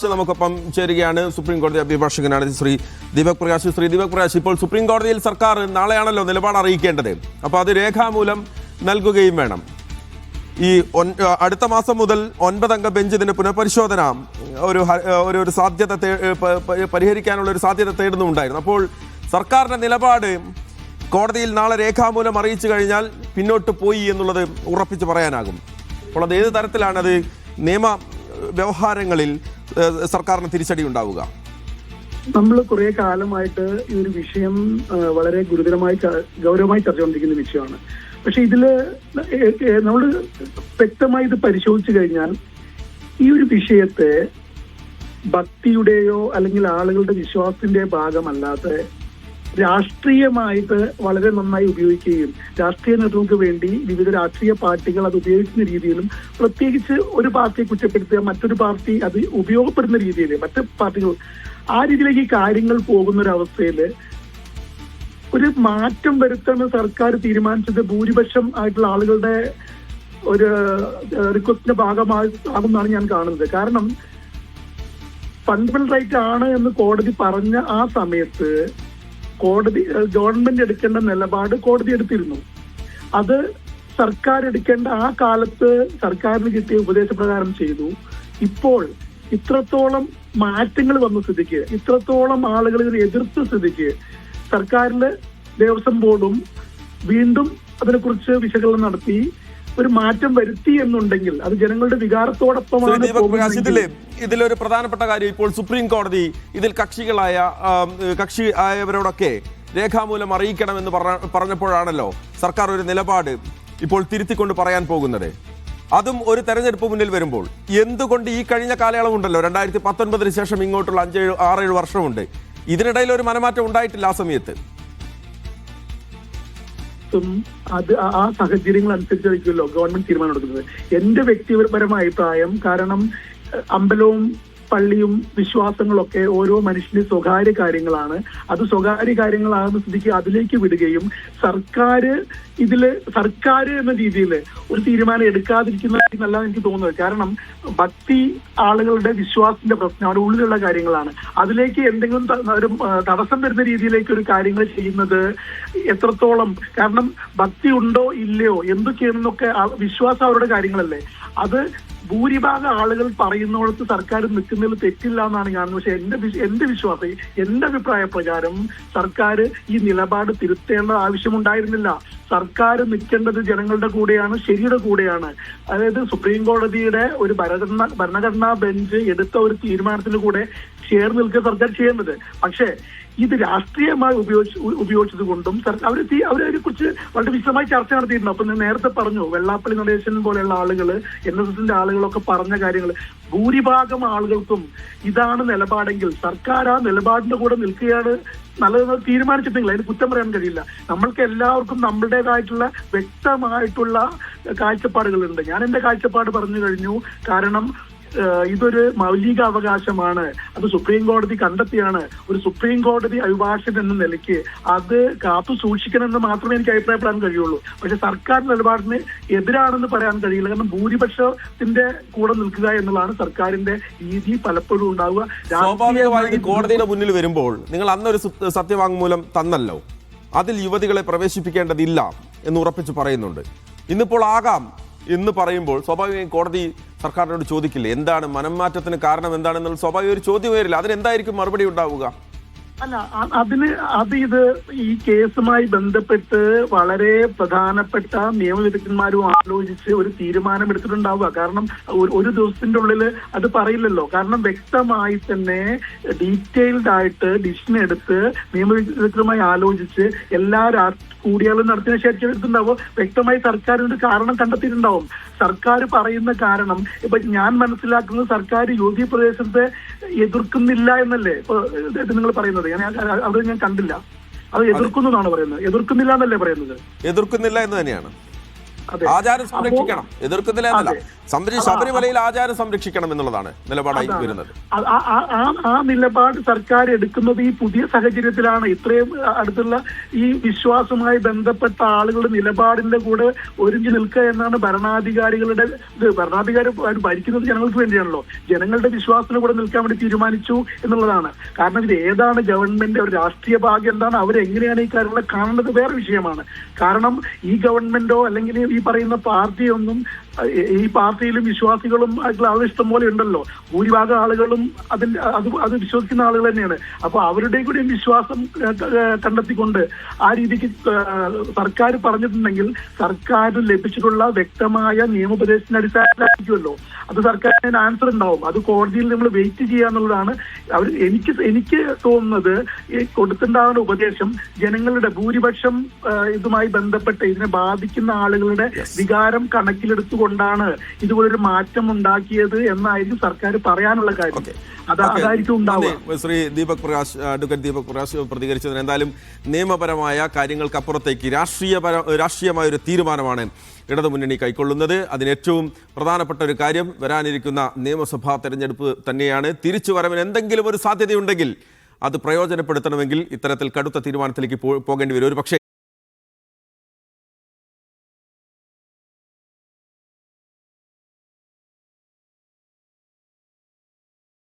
നമുക്കൊപ്പം ചേരുകയാണ് സുപ്രീം കോടതി അഭിഭാഷകനാണ് ശ്രീ ദീപക് പ്രകാശ്. ശ്രീ ദീപക് പ്രകാശ്, ഇപ്പോൾ സുപ്രീം കോടതിയിൽ സർക്കാർ നാളെയാണല്ലോ നിലപാട് അറിയിക്കേണ്ടത്. അപ്പോൾ അത് രേഖാമൂലം നൽകുകയും വേണം. ഈ അടുത്ത മാസം മുതൽ 9 അംഗ ബെഞ്ച് ഇതിന് പുനഃപരിശോധന ഒരു സാധ്യത പരിഹരിക്കാനുള്ള ഒരു സാധ്യത തേടുന്നുണ്ടായിരുന്നു. അപ്പോൾ സർക്കാരിന്റെ നിലപാട് കോടതിയിൽ നാളെ രേഖാമൂലം അറിയിച്ചു കഴിഞ്ഞാൽ പിന്നോട്ട് പോയി എന്നുള്ളത് ഉറപ്പിച്ച് പറയാനാകും. അപ്പോൾ അത് ഏത് തരത്തിലാണത് നിയമ വ്യവഹാരങ്ങളിൽ സർക്കാരിന് തിരിച്ചടി ഉണ്ടാവുക? നമ്മൾ കുറെ കാലമായിട്ട് ഈ ഒരു വിഷയം വളരെ ഗൗരവമായി ചർച്ച ചെയ്തുകൊണ്ടിരിക്കുന്ന വിഷയമാണ്. പക്ഷെ ഇതില് നമ്മൾ വ്യക്തമായി ഇത് പരിശോധിച്ചു കഴിഞ്ഞാൽ ഈ ഒരു വിഷയത്തെ ഭക്തിയുടെയോ അല്ലെങ്കിൽ ആളുകളുടെ വിശ്വാസത്തിന്റെ ഭാഗമല്ലാതെ രാഷ്ട്രീയമായിട്ട് വളരെ നന്നായി ഉപയോഗിക്കുകയും രാഷ്ട്രീയ നേതൃത്വങ്ങൾക്ക് വേണ്ടി വിവിധ രാഷ്ട്രീയ പാർട്ടികൾ അത് ഉപയോഗിക്കുന്ന രീതിയിലും, പ്രത്യേകിച്ച് ഒരു പാർട്ടിയെ കുറ്റപ്പെടുത്തുക മറ്റൊരു പാർട്ടി അത് ഉപയോഗപ്പെടുന്ന രീതിയിൽ മറ്റു പാർട്ടികൾ ആ രീതിയിലേക്ക് ഈ കാര്യങ്ങൾ പോകുന്ന ഒരു അവസ്ഥയിൽ ഒരു മാറ്റം വരുത്താൻ സർക്കാർ തീരുമാനിച്ചത് ഭൂരിപക്ഷം ആയിട്ടുള്ള ആളുകളുടെ ഒരു റിക്വസ്റ്റിന്റെ ഭാഗമാകുമെന്നാണ് ഞാൻ കാണുന്നത്. കാരണം ഫണ്ടമെന്റൽ റൈറ്റ് ആണ് എന്ന് കോടതി പറഞ്ഞ ആ സമയത്ത് ഗവൺമെന്റ് എടുക്കേണ്ട നിലപാട് കോടതി എടുത്തിരുന്നു. അത് സർക്കാർ എടുക്കേണ്ട ആ കാലത്ത് സർക്കാരിന് കിട്ടിയ ഉപദേശപ്രകാരം ചെയ്തു. ഇപ്പോൾ ഇത്രത്തോളം മാറ്റങ്ങൾ വന്ന സ്ഥിതിക്ക്, ഇത്രത്തോളം ആളുകൾ ഇതിനെ എതിർത്ത സ്ഥിതിക്ക് സർക്കാരിന്റെ ദേവസ്വം ബോർഡും വീണ്ടും അതിനെക്കുറിച്ച് വിശകലനം നടത്തി ഒരു മാറ്റം വരുത്തി എന്നുണ്ടെങ്കിൽ അത് ജനങ്ങളുടെ വികാരത്തോടൊപ്പമാണ്. ഇതിലൊരു പ്രധാനപ്പെട്ട കാര്യം, ഇപ്പോൾ സുപ്രീം കോടതി ഇതിൽ കക്ഷി ആയവരോടൊക്കെ രേഖാമൂലം അറിയിക്കണമെന്ന് പറഞ്ഞപ്പോഴാണല്ലോ സർക്കാർ ഒരു നിലപാട് ഇപ്പോൾ തിരുത്തിക്കൊണ്ട് പറയാൻ പോകുന്നത്. അതും ഒരു തെരഞ്ഞെടുപ്പ് മുന്നിൽ വരുമ്പോൾ എന്തുകൊണ്ട് ഈ കഴിഞ്ഞ കാലയളവുണ്ടല്ലോ 2019 ശേഷം ഇങ്ങോട്ടുള്ള 6-7 വർഷമുണ്ട്, ഇതിനിടയിൽ ഒരു മനമാറ്റം ഉണ്ടായിട്ടില്ല ആ സമയത്ത്? അത് ആ സാഹചര്യങ്ങൾ അനുസരിച്ചായിരിക്കുമല്ലോ ഗവൺമെന്റ് തീരുമാനം എടുക്കുന്നത്. എന്റെ വ്യക്തിപരമായ അഭിപ്രായം, കാരണം അമ്പലവും പള്ളിയും വിശ്വാസങ്ങളൊക്കെ ഓരോ മനുഷ്യന്റെ സ്വകാര്യ കാര്യങ്ങളാണ്. അത് സ്വകാര്യ കാര്യങ്ങളാകുന്ന സ്ഥിതിക്ക് അതിലേക്ക് വിടുകയും സർക്കാർ എന്ന രീതിയിൽ ഒരു തീരുമാനം എടുക്കാതിരിക്കുന്നതായിരിക്കും എനിക്ക് തോന്നുന്നത്. കാരണം ഭക്തി ആളുകളുടെ വിശ്വാസത്തിന്റെ പ്രശ്നം അവരുടെ ഉള്ളിലുള്ള കാര്യങ്ങളാണ്. അതിലേക്ക് എന്തെങ്കിലും ഒരു തടസ്സം വരുന്ന രീതിയിലേക്ക് ഒരു കാര്യങ്ങൾ ചെയ്യുന്നത് എത്രത്തോളം, കാരണം ഭക്തി ഉണ്ടോ ഇല്ലയോ എന്തൊക്കെയാണെന്നൊക്കെ വിശ്വാസം അവരുടെ കാര്യങ്ങളല്ലേ. അത് ഭൂരിഭാഗം ആളുകൾ പറയുന്നിടത്ത് സർക്കാർ നിൽക്കുന്നതിൽ തെറ്റില്ല എന്നാണ് കാണുന്നത്. പക്ഷെ എന്റെ വിശ്വാസം, എന്റെ അഭിപ്രായ പ്രകാരം സർക്കാർ ഈ നിലപാട് തിരുത്തേണ്ട ആവശ്യമുണ്ടായിരുന്നില്ല. സർക്കാർ നിൽക്കേണ്ടത് ജനങ്ങളുടെ കൂടെയാണ്, ശരിയുടെ കൂടെയാണ്. അതായത് സുപ്രീം കോടതിയുടെ ഒരു ഭരണഘടനാ ബെഞ്ച് എടുത്ത ഒരു തീരുമാനത്തിന് കൂടെ ചേർന്ന് നിൽക്കുക സർക്കാർ ചെയ്യേണ്ടത്. പക്ഷേ ഇത് രാഷ്ട്രീയമായി ഉപയോഗിച്ചത് കൊണ്ടും അവരെ കുറിച്ച് വളരെ വിശദമായി ചർച്ച നടത്തിയിട്ടുണ്ട്. അപ്പൊ ഞാൻ നേരത്തെ പറഞ്ഞു, വെള്ളാപ്പള്ളി നടേശൻ പോലെയുള്ള ആളുകൾ, NSSന്റെ ആളുകളൊക്കെ പറഞ്ഞ കാര്യങ്ങൾ ഭൂരിഭാഗം ആളുകൾക്കും ഇതാണ് നിലപാടെങ്കിൽ സർക്കാർ ആ നിലപാടിന്റെ കൂടെ നിൽക്കുകയാണ് നല്ലതെന്ന് തീരുമാനിച്ചിട്ടുണ്ടെങ്കിൽ അതിന് കുറ്റം പറയാൻ കഴിയില്ല. നമ്മൾക്ക് എല്ലാവർക്കും നമ്മുടേതായിട്ടുള്ള വ്യക്തമായിട്ടുള്ള കാഴ്ചപ്പാടുകളുണ്ട്. ഞാൻ എന്റെ കാഴ്ചപ്പാട് പറഞ്ഞു കഴിഞ്ഞു. കാരണം ഇതൊരു മൗലിക അവകാശമാണ്, അത് സുപ്രീം കോടതി കണ്ടെത്തിയാണ്. ഒരു സുപ്രീം കോടതി അഭിഭാഷകൻ എന്ന നിലയ്ക്ക് അത് കാത്തു സൂക്ഷിക്കണമെന്ന് മാത്രമേ എനിക്ക് അഭിപ്രായപ്പെടാൻ കഴിയുള്ളൂ. പക്ഷെ സർക്കാർ നിലപാടിന് എതിരാണെന്ന് പറയാൻ കഴിയില്ല. കാരണം ഭൂരിപക്ഷത്തിന്റെ കൂടെ നിൽക്കുക എന്നുള്ളതാണ് സർക്കാരിന്റെ രീതി പലപ്പോഴും ഉണ്ടാവുക. സ്വാഭാവികമായി കോടതിയുടെ മുന്നിൽ വരുമ്പോൾ നിങ്ങൾ അന്നൊരു സത്യവാങ്മൂലം തന്നല്ലോ, അതിൽ യുവതികളെ പ്രവേശിപ്പിക്കേണ്ടതില്ല എന്ന് ഉറപ്പിച്ച് പറയുന്നുണ്ട്. ഇന്നിപ്പോൾ ആകാം എന്ന് പറയുമ്പോൾ സ്വാഭാവികമായും കോടതി സർക്കാരിനോട് ചോദിക്കില്ലേ എന്താണ് മനംമാറ്റത്തിന് കാരണം എന്താണെന്നുള്ള സ്വാഭാവിക ഒരു ചോദ്യം വരില്ല. അതിനെന്തായിരിക്കും മറുപടി ഉണ്ടാവുക? അല്ല, ഇത് ഈ കേസുമായി ബന്ധപ്പെട്ട് വളരെ പ്രധാനപ്പെട്ട നിയമവിദഗ്ധന്മാരും ആലോചിച്ച് ഒരു തീരുമാനം എടുത്തിട്ടുണ്ടാവുക. കാരണം ഒരു ദിവസത്തിന്റെ ഉള്ളിൽ അത് പറയില്ലല്ലോ. കാരണം വ്യക്തമായി തന്നെ ഡീറ്റെയിൽഡ് ആയിട്ട് ഡിസിഷൻ എടുത്ത് നിയമവിദഗ്ധരുമായി ആലോചിച്ച് എല്ലാ കൂടിയാലും നടത്തിയ ശേഷം എടുത്തിട്ടുണ്ടാവും. വ്യക്തമായി സർക്കാരിന്റെ കാരണം കണ്ടെത്തിയിട്ടുണ്ടാവും. സർക്കാർ പറയുന്ന കാരണം ഇപ്പൊ ഞാൻ മനസ്സിലാക്കുന്നത് സർക്കാർ യോഗി പ്രദേശത്തെ എതിർക്കുന്നില്ല എന്നല്ലേ ഇപ്പൊ നിങ്ങൾ പറയുന്നത്? അത് ഞാൻ കണ്ടില്ല. അത് എതിർക്കുന്നതാണ് പറയുന്നത്, എതിർക്കുന്നില്ല എന്നല്ലേ പറയുന്നത്? എതിർക്കുന്നില്ല എന്ന് തന്നെയാണ്. അതെ. ആചാരം സംരക്ഷിക്കണം, എതിർക്കുന്നതിലെന്നല്ല. ശബരിമലയിൽ അതെ. ആചാരം സംരക്ഷിക്കണം എന്നുള്ളതാണ് നിലപാടായി വരുന്നത്. ആ നിലപാട് സർക്കാർ എടുക്കുന്നത് ഈ പുതിയ സാഹചര്യത്തിലാണ്. ഇത്രയും അടുത്തുള്ള ഈ വിശ്വാസവുമായി ബന്ധപ്പെട്ട ആളുകളുടെ നിലപാടിന്റെ കൂടെ ഒരുങ്ങി നിൽക്കുക എന്നാണ് ഭരണാധികാരികളുടെ ഭരണാധികാരി ഭരിക്കുന്നത് ജനങ്ങൾക്ക് വേണ്ടിയാണല്ലോ. ജനങ്ങളുടെ വിശ്വാസത്തിന് കൂടെ നിൽക്കാൻ വേണ്ടി തീരുമാനിച്ചു എന്നുള്ളതാണ്. കാരണം ഇത് ഏതാണ് ഗവൺമെന്റ്, ഒരു രാഷ്ട്രീയ ഭാഗ്യം എന്താണ്, അവരെങ്ങനെയാണ് ഈ കാര്യങ്ങളെ കാണുന്നത് വേറെ വിഷയമാണ്. കാരണം ഈ ഗവൺമെന്റോ അല്ലെങ്കിൽ ഈ പറയുന്ന പാർട്ടിയൊന്നും, ഈ പാർട്ടിയിലും വിശ്വാസികളും ആയിട്ടുള്ള ആളുകൾ ഇഷ്ടം പോലെ ഉണ്ടല്ലോ. ഭൂരിഭാഗം ആളുകളും അത് വിശ്വസിക്കുന്ന ആളുകൾ തന്നെയാണ്. അപ്പൊ അവരുടെയും കൂടി വിശ്വാസം കണ്ടെത്തിക്കൊണ്ട് ആ രീതിക്ക് സർക്കാർ പറഞ്ഞിട്ടുണ്ടെങ്കിൽ സർക്കാരിന് ലഭിച്ചിട്ടുള്ള വ്യക്തമായ നിയമോപദേശത്തിന്റെ അടിസ്ഥാനത്തിലായിരിക്കുമല്ലോ അത് സർക്കാരിന് ആൻസർ ഉണ്ടാവും. അത് കോടതിയിൽ നമ്മൾ വെയിറ്റ് ചെയ്യാന്നുള്ളതാണ്. എനിക്ക് തോന്നുന്നത് ഈ കൊടുത്തിട്ടുണ്ടാകുന്ന ഉപദേശം ജനങ്ങളുടെ ഭൂരിപക്ഷം ഇതുമായി ബന്ധപ്പെട്ട് ഇതിനെ ബാധിക്കുന്ന ആളുകളുടെ വികാരം കണക്കിലെടുത്തുകൊണ്ടാണ് ഇതുപോലൊരു മാറ്റം ഉണ്ടാക്കിയത് എന്നായിരിക്കും സർക്കാർ പറയാനുള്ള കാര്യം. അതായിരിക്കും ഉണ്ടാവുക. ശ്രീ ദീപക് പ്രകാശ്, അഡ്വക്കേറ്റ് ദീപക് പ്രകാശ് പ്രതികരിച്ചതിന് എന്തായാലും നിയമപരമായ കാര്യങ്ങൾക്കപ്പുറത്തേക്ക് രാഷ്ട്രീയമായ ഒരു തീരുമാനമാണ് ഇടതുമുന്നണി കൈക്കൊള്ളുന്നത്. അതിന് ഏറ്റവും പ്രധാനപ്പെട്ട ഒരു കാര്യം വരാനിരിക്കുന്ന നിയമസഭാ തെരഞ്ഞെടുപ്പ് തന്നെയാണ്. തിരിച്ചു വരവിന് എന്തെങ്കിലും ഒരു സാധ്യതയുണ്ടെങ്കിൽ അത് പ്രയോജനപ്പെടുത്തണമെങ്കിൽ ഇത്തരത്തിൽ കടുത്ത തീരുമാനത്തിലേക്ക് പോകേണ്ടി വരും. ഒരു പക്ഷേ